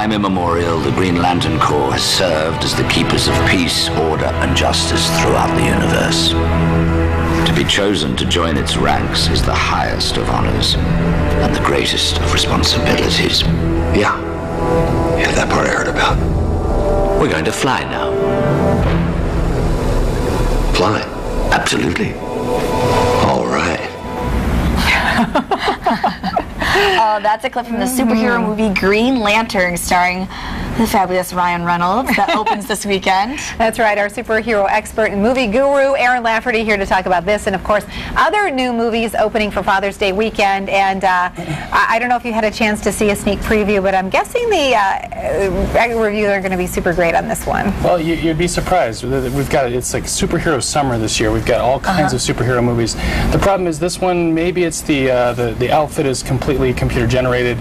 time immemorial, the Green Lantern Corps has served as the keepers of peace, order, and justice throughout the universe. To be chosen to join its ranks is the highest of honors and the greatest of responsibilities. Yeah, that part I heard about. We're going to fly now. Fly? Absolutely. All right. Oh, that's a clip from the superhero movie Green Lantern, starring the fabulous Ryan Reynolds, that opens this weekend. That's right, our superhero expert and movie guru, Aaron Lafferty, here to talk about this, and of course, other new movies opening for Father's Day weekend. And I don't know if you had a chance to see a sneak preview, but I'm guessing the reviews are going to be super great on this one. Well, you'd be surprised. We've got, it's like superhero summer this year. We've got all kinds of superhero movies. The problem is this one, maybe it's the outfit is completely computer generated.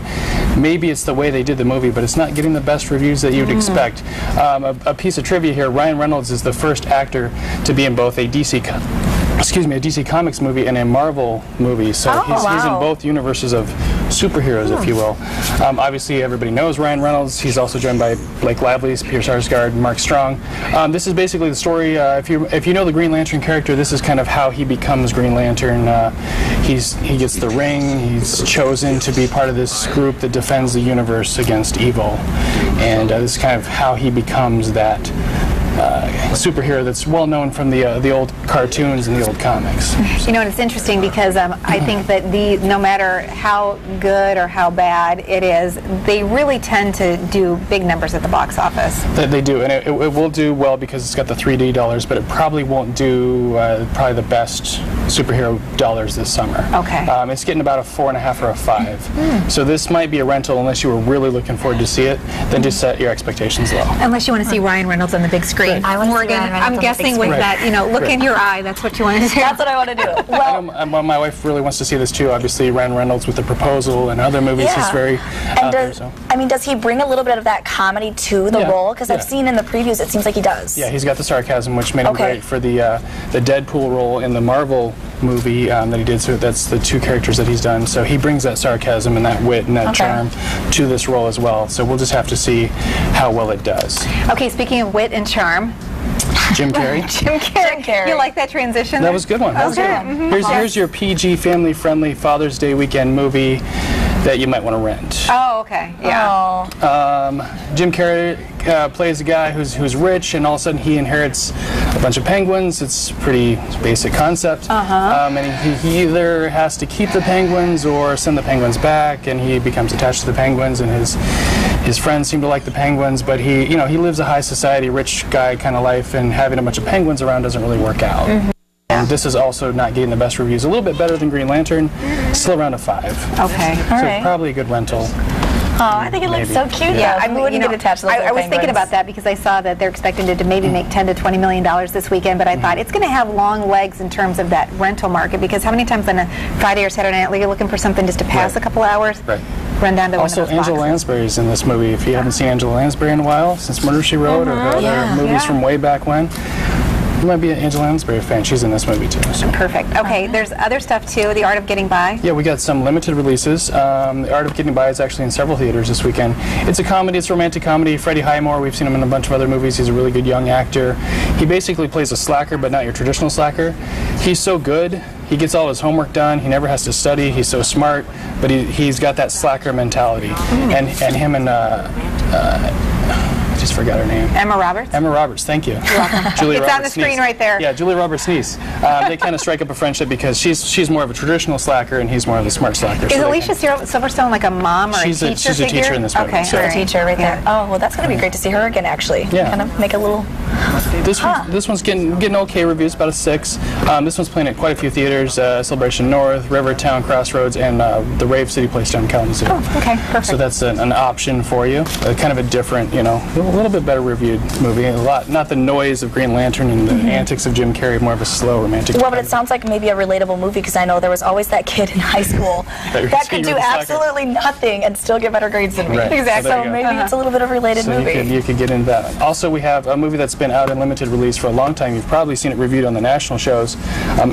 Maybe it's the way they did the movie, but it's not getting the best reviews that you'd expect. A piece of trivia here: Ryan Reynolds is the first actor to be in both a DC Comics movie and a Marvel movie. So he's in both universes of superheroes, if you will. Obviously, everybody knows Ryan Reynolds. He's also joined by Blake Lively, Peter Sarsgaard, Mark Strong. This is basically the story. If you know the Green Lantern character, this is kind of how he becomes Green Lantern. He gets the ring. He's chosen to be part of this group that defends the universe against evil, and this is kind of how he becomes that superhero that's well known from the old cartoons and the old comics. You know, and it's interesting because I think that no matter how good or how bad it is, they really tend to do big numbers at the box office. They do, and it will do well because it's got the 3D dollars, but it probably won't do probably the best superhero dollars this summer. Okay. It's getting about a 4.5 or a 5. So this might be a rental unless you were really looking forward to see it. Then just set your expectations low. Unless you want to see Ryan Reynolds on the big screen. Right. I want to see Morgan, Ryan Reynolds I'm on guessing the big with screen. that, you know, look in your eye, that's what you want to do. That's what I want to do. Well, my wife really wants to see this too. Obviously, Ryan Reynolds with The Proposal and other movies, he's very out there. So. I mean, does he bring a little bit of that comedy to the role? Because I've seen in the previews, it seems like he does. Yeah, he's got the sarcasm, which made him great for the Deadpool role in the Marvel movie that he did. So that's the two characters that he's done. So he brings that sarcasm and that wit and that charm to this role as well. So we'll just have to see how well it does. Okay, speaking of wit and charm, Jim Carrey. Jim Carrey. You like that transition? That was a good one. That was good. Here's your PG family-friendly Father's Day weekend movie that you might want to rent. Oh, okay. Yeah. Jim Carrey plays a guy who's rich, and all of a sudden he inherits a bunch of penguins. It's a pretty basic concept. And he either has to keep the penguins or send the penguins back, and he becomes attached to the penguins, and his friends seem to like the penguins, but he lives a high society, rich guy kind of life, and having a bunch of penguins around doesn't really work out. And this is also not getting the best reviews. A little bit better than Green Lantern, still around a 5. Okay. So probably a good rental. Oh, I think it looks so cute. Yeah, I wouldn't get attached to those I was thinking about that because I saw that they're expecting to maybe make $10 to $20 million this weekend, but I thought it's going to have long legs in terms of that rental market, because how many times on a Friday or Saturday night you're looking for something just to pass a couple hours? Run down to also, one of those Angela Lansbury's in this movie. If you haven't seen Angela Lansbury in a while, since Murder, She Wrote, or other movies from way back when, you might be an Angela Lansbury fan. She's in this movie too. So. Perfect. Okay, there's other stuff too. The Art of Getting By. Yeah, we got some limited releases. The Art of Getting By is actually in several theaters this weekend. It's a comedy. It's a romantic comedy. Freddie Highmore, we've seen him in a bunch of other movies. He's a really good young actor. He basically plays a slacker, but not your traditional slacker. He's so good. He gets all his homework done. He never has to study. He's so smart, but he's got that slacker mentality. And him and I just forgot her name. Emma Roberts? Emma Roberts, thank you. Julia It's Roberts on the screen right there. Yeah, Julia Roberts niece. They kind of strike up a friendship because she's more of a traditional slacker and he's more of the smart slacker. Is Alicia Silverstone like a mom or a teacher figure? She's a teacher in this movie. Okay, so. She's a teacher right there. Oh, well, that's going to be great to see her again, actually. Yeah. Kind of make a little... This one's getting okay reviews, about a 6. This one's playing at quite a few theaters: Celebration North, Rivertown, Crossroads, and the Rave City Place down in Kalamazoo. Oh, okay, perfect. So that's an option for you. Kind of a different, a little bit better reviewed movie. Not the noise of Green Lantern and the antics of Jim Carrey. More of a slow romantic. Well, but it sounds like maybe a relatable movie, because I know there was always that kid in high school that could do absolutely nothing and still get better grades than me. Right. Exactly. So maybe it's a little bit of a related movie. You could get into that. Also, we have a movie that's been out in limited release for a long time. You've probably seen it reviewed on the national shows.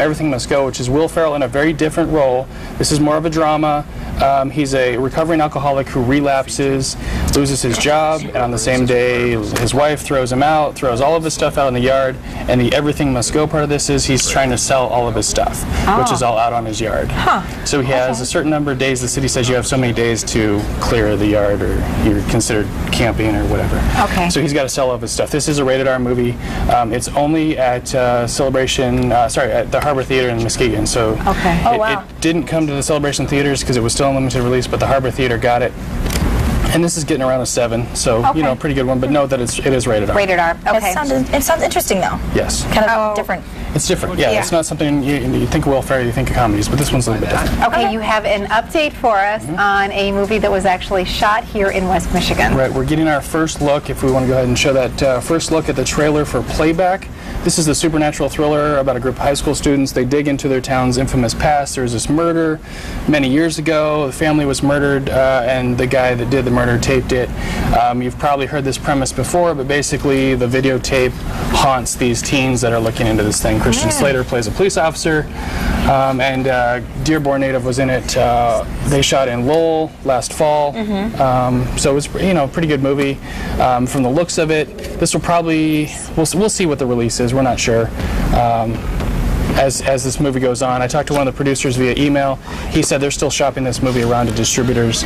Everything Must Go, which is Will Ferrell in a very different role. This is more of a drama. He's a recovering alcoholic who relapses, loses his job, and on the same day his wife throws him out, throws all of his stuff out in the yard, and the Everything Must Go part of this is he's trying to sell all of his stuff, which is all out on his yard. So he has a certain number of days. The city says you have so many days to clear the yard, or you're considered camping or whatever. Okay. So he's got to sell all of his stuff. This is a rated R movie. It's only at Celebration, at the Harbor Theater in Muskegon. So it didn't come to the Celebration theaters because it was still in limited release, but the Harbor Theater got it. And this is getting around a 7, so you know, pretty good one. But know that it is rated R. Rated R. Okay. It sounds interesting though. Yes. Kind of different. It's different. Yeah, it's not something you think of Will Ferrell, you think of comedies, but this one's a little bit different. Okay, you have an update for us on a movie that was actually shot here in West Michigan. Right, we're getting our first look, if we want to go ahead and show that first look at the trailer for Playback. This is the supernatural thriller about a group of high school students. They dig into their town's infamous past. There was this murder many years ago. The family was murdered, and the guy that did the murder taped it. You've probably heard this premise before, but basically the videotape haunts these teens that are looking into this thing. Christian Slater plays a police officer, and Dearborn native was in it. They shot in Lowell last fall, so it was a pretty good movie. From the looks of it, this will probably we'll see what the release is. We're not sure. As this movie goes on, I talked to one of the producers via email. He said they're still shopping this movie around to distributors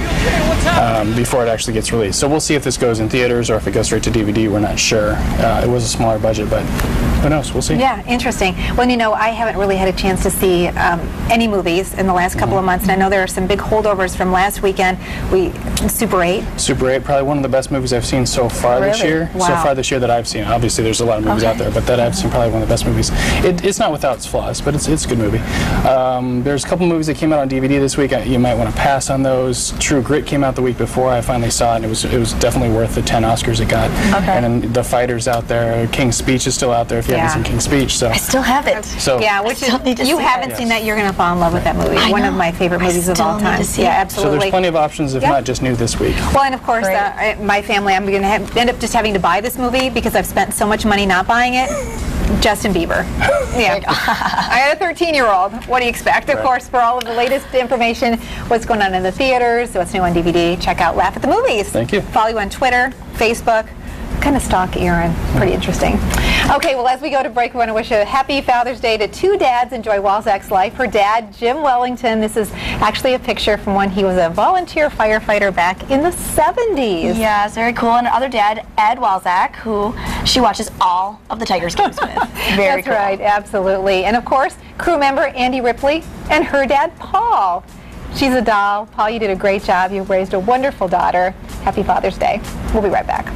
before it actually gets released. So we'll see if this goes in theaters or if it goes straight to DVD. We're not sure. It was a smaller budget, but who knows? We'll see. Yeah, interesting. Well, I haven't really had a chance to see any movies in the last couple of months, and I know there are some big holdovers from last weekend. Super 8. Super 8, probably one of the best movies I've seen so far this year. Wow. So far this year that I've seen. Obviously, there's a lot of movies out there, but that I've seen probably one of the best movies. It's not without its flaws, but it's a good movie. There's a couple movies that came out on DVD this week. You might want to pass on those. True Grit came out the week before. I finally saw it, and it was definitely worth the 10 Oscars it got. And then The Fighter's out there. King's Speech is still out there if you haven't seen King's Speech. So I still have it. So which is, you haven't seen that, you're going to fall in love with that movie. One of my favorite movies of all time. Yeah, absolutely. So there's plenty of options, if not just new this week. Well, and of course, my family, I'm going to end up just having to buy this movie because I've spent so much money not buying it. Justin Bieber. Yeah. I got a 13-year-old. What do you expect? Of course, for all of the latest information, what's going on in the theaters, what's new on DVD, check out Laugh at the Movies. Thank you. Follow you on Twitter, Facebook. Kind of stalk Aaron. Pretty interesting. Okay, well, as we go to break, we want to wish a happy Father's Day to 2 dads. Enjoy Walzak's life. Her dad, Jim Wellington. This is actually a picture from when he was a volunteer firefighter back in the 70s. Yeah, it's very cool. And other dad, Ed Walzak, who she watches all of the Tigers games with. Very That's right, absolutely. And of course, crew member Andy Ripley and her dad, Paul. She's a doll. Paul, you did a great job. You've raised a wonderful daughter. Happy Father's Day. We'll be right back.